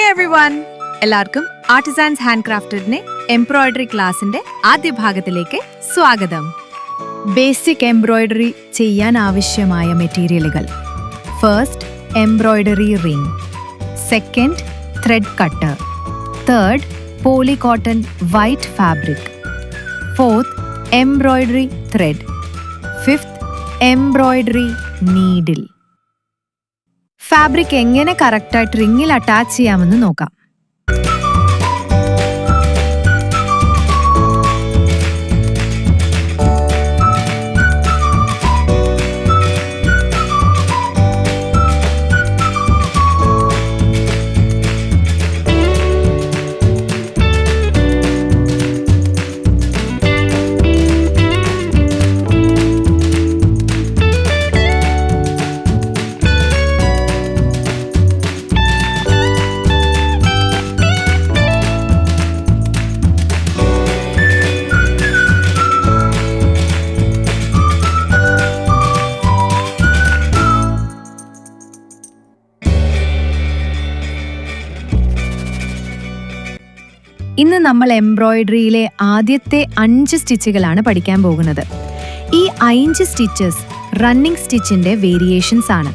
Everyone, എല്ലാവർക്കും artisans hand ക്രാഫ്റ്റഡിന്റെ embroidery ക്ലാസിന്റെ ആദ്യ ഭാഗത്തിലേക്ക് സ്വാഗതം. ബേസിക് എംബ്രോയിഡറി ചെയ്യാൻ ആവശ്യമായ മെറ്റീരിയലുകൾ: first, embroidery ring; second, thread cutter; third, poly cotton white fabric; fourth, embroidery thread; fifth, embroidery needle. Fabric എങ്ങനെ കറക്റ്റായിട്ട് റിങ്ങിൽ അറ്റാച്ച് ചെയ്യാമെന്ന് നോക്കാം. ഇന്ന് നമ്മൾ എംബ്രോയിഡറിയിലെ ആദ്യത്തെ 5 സ്റ്റിച്ചുകളാണ് പഠിക്കാൻ പോകുന്നത്. ഈ 5 സ്റ്റിച്ചസ് റണ്ണിംഗ് സ്റ്റിച്ചിന്റെ വേരിയേഷൻസ് ആണ്.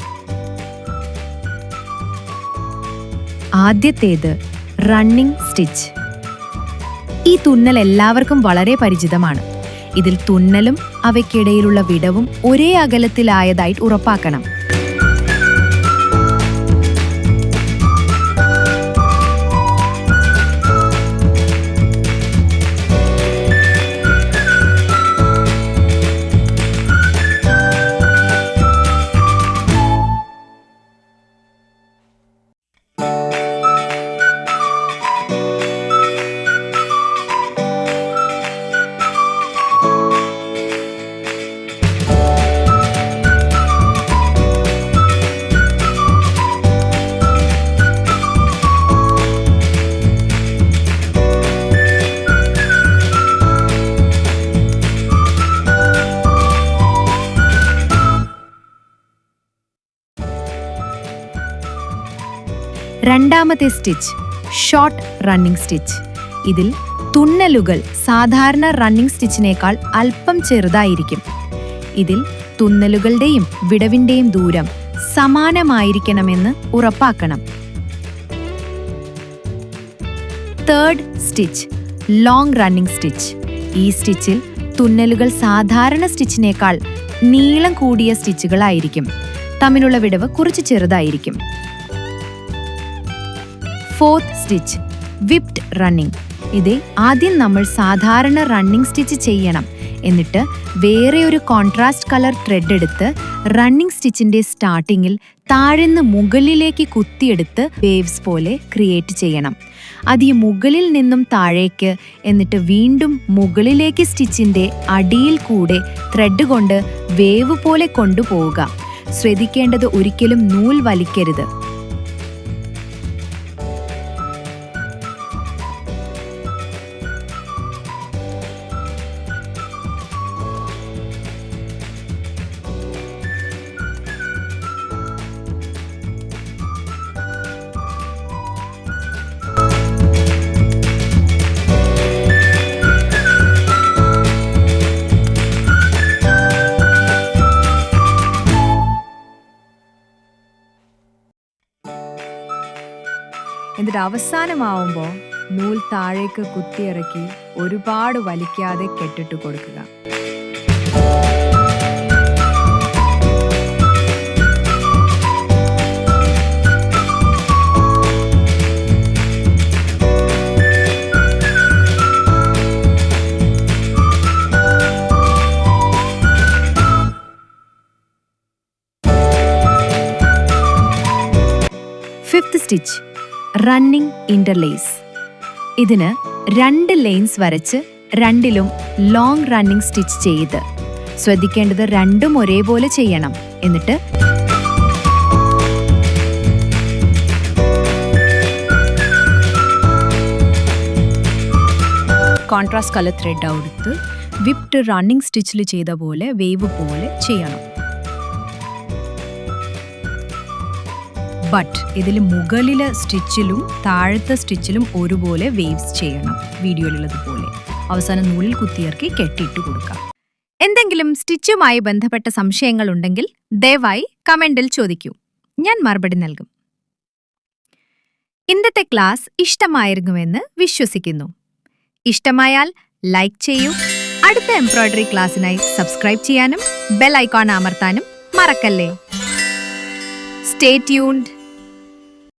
ആദ്യത്തേത് റണ്ണിംഗ് സ്റ്റിച്ച്. ഈ തുന്നൽ എല്ലാവർക്കും വളരെ പരിചിതമാണ്. ഇതിൽ തുന്നലും അവയ്ക്കിടയിലുള്ള വിടവും ഒരേ അകലത്തിലായതായിട്ട് ഉറപ്പാക്കണം. രണ്ടാമത്തെ സ്റ്റിച്ച് ഷോർട്ട് റണ്ണിംഗ് സ്റ്റിച്ച്. ഇതിൽ തുന്നലുകൾ സാധാരണ റണ്ണിംഗ് സ്റ്റിച്ചിനേക്കാൾ അല്പം ചെറുതായിരിക്കും. ഇതിൽ തുന്നലുകളുടെയും വിടവിന്റെയും ദൂരം സമാനമായിരിക്കണമെന്ന് ഉറപ്പാക്കണം. Third stitch long running stitch. ഈ സ്റ്റിച്ചിൽ തുന്നലുകൾ സാധാരണ സ്റ്റിച്ചിനേക്കാൾ നീളം കൂടിയ സ്റ്റിച്ചുകളായിരിക്കും. തമ്മിലുള്ള വിടവ് കുറച്ച് ചെറുതായിരിക്കും. Fourth stitch whipped running. ഇത് ആദ്യം നമ്മൾ സാധാരണ റണ്ണിംഗ് സ്റ്റിച്ച് ചെയ്യണം. എന്നിട്ട് വേറെ ഒരു കോൺട്രാസ്റ്റ് കളർ ത്രെഡ് എടുത്ത് റണ്ണിംഗ് സ്റ്റിച്ചിന്റെ സ്റ്റാർട്ടിങ്ങിൽ താഴ്ന്ന് മുകളിലേക്ക് കുത്തിയെടുത്ത് വേവ്സ് പോലെ ക്രിയേറ്റ് ചെയ്യണം. അത് ഈ മുകളിൽ നിന്നും താഴേക്ക്, എന്നിട്ട് വീണ്ടും മുകളിലേക്ക് സ്റ്റിച്ചിന്റെ അടിയിൽ കൂടെ ത്രെഡ് കൊണ്ട് വേവ് പോലെ കൊണ്ടുപോവുക. ശ്രദ്ധിക്കേണ്ടത് ഒരിക്കലും നൂൽ വലിക്കരുത്. എന്നിട്ട് അവസാനമാവുമ്പോൾ നൂൽ താഴേക്ക് കുത്തിയിറക്കി ഒരുപാട് വലിക്കാതെ കെട്ടിട്ട് കൊടുക്കുക. Fifth stitch running interlace. ഇതിന് 2 ലൈൻസ് വരച്ച് രണ്ടിലും ലോങ് റണ്ണിംഗ് സ്റ്റിച്ച് ചെയ്ത്. ശ്രദ്ധിക്കേണ്ടത് രണ്ടും ഒരേപോലെ ചെയ്യണം. എന്നിട്ട് കോൺട്രാസ്റ്റ് കളർ ത്രെഡ് എടുത്ത് വിപ്ഡ് റണ്ണിംഗ് സ്റ്റിച്ചിൽ ചെയ്ത പോലെ വേവ് പോലെ ചെയ്യണം. ബട്ട് ഇതിൽ മുകളിലെ സ്റ്റിച്ചിലും താഴത്തെ സ്റ്റിച്ചിലും ഒരുപോലെ വേവ്സ് ചെയ്യണം, വീഡിയോയിലുള്ളതുപോലെ. അവസാനം നൂലിൽ കുത്തിയിറക്കി കെട്ടിയിട്ട് കൊടുക്കാം. എന്തെങ്കിലും സ്റ്റിച്ചുമായി ബന്ധപ്പെട്ട സംശയങ്ങൾ ഉണ്ടെങ്കിൽ ദയവായി കമന്റിൽ ചോദിക്കൂ, ഞാൻ മറുപടി നൽകും. ഇന്നത്തെ ക്ലാസ് ഇഷ്ടമായിരുന്നുവെന്ന് വിശ്വസിക്കുന്നു. ഇഷ്ടമായാൽ ലൈക്ക് ചെയ്യൂ. അടുത്ത എംബ്രോയ്ഡറി ക്ലാസ്സിനായി സബ്സ്ക്രൈബ് ചെയ്യാനും ബെൽ ഐക്കോൺ അമർത്താനും മറക്കല്ലേ. Stay tuned.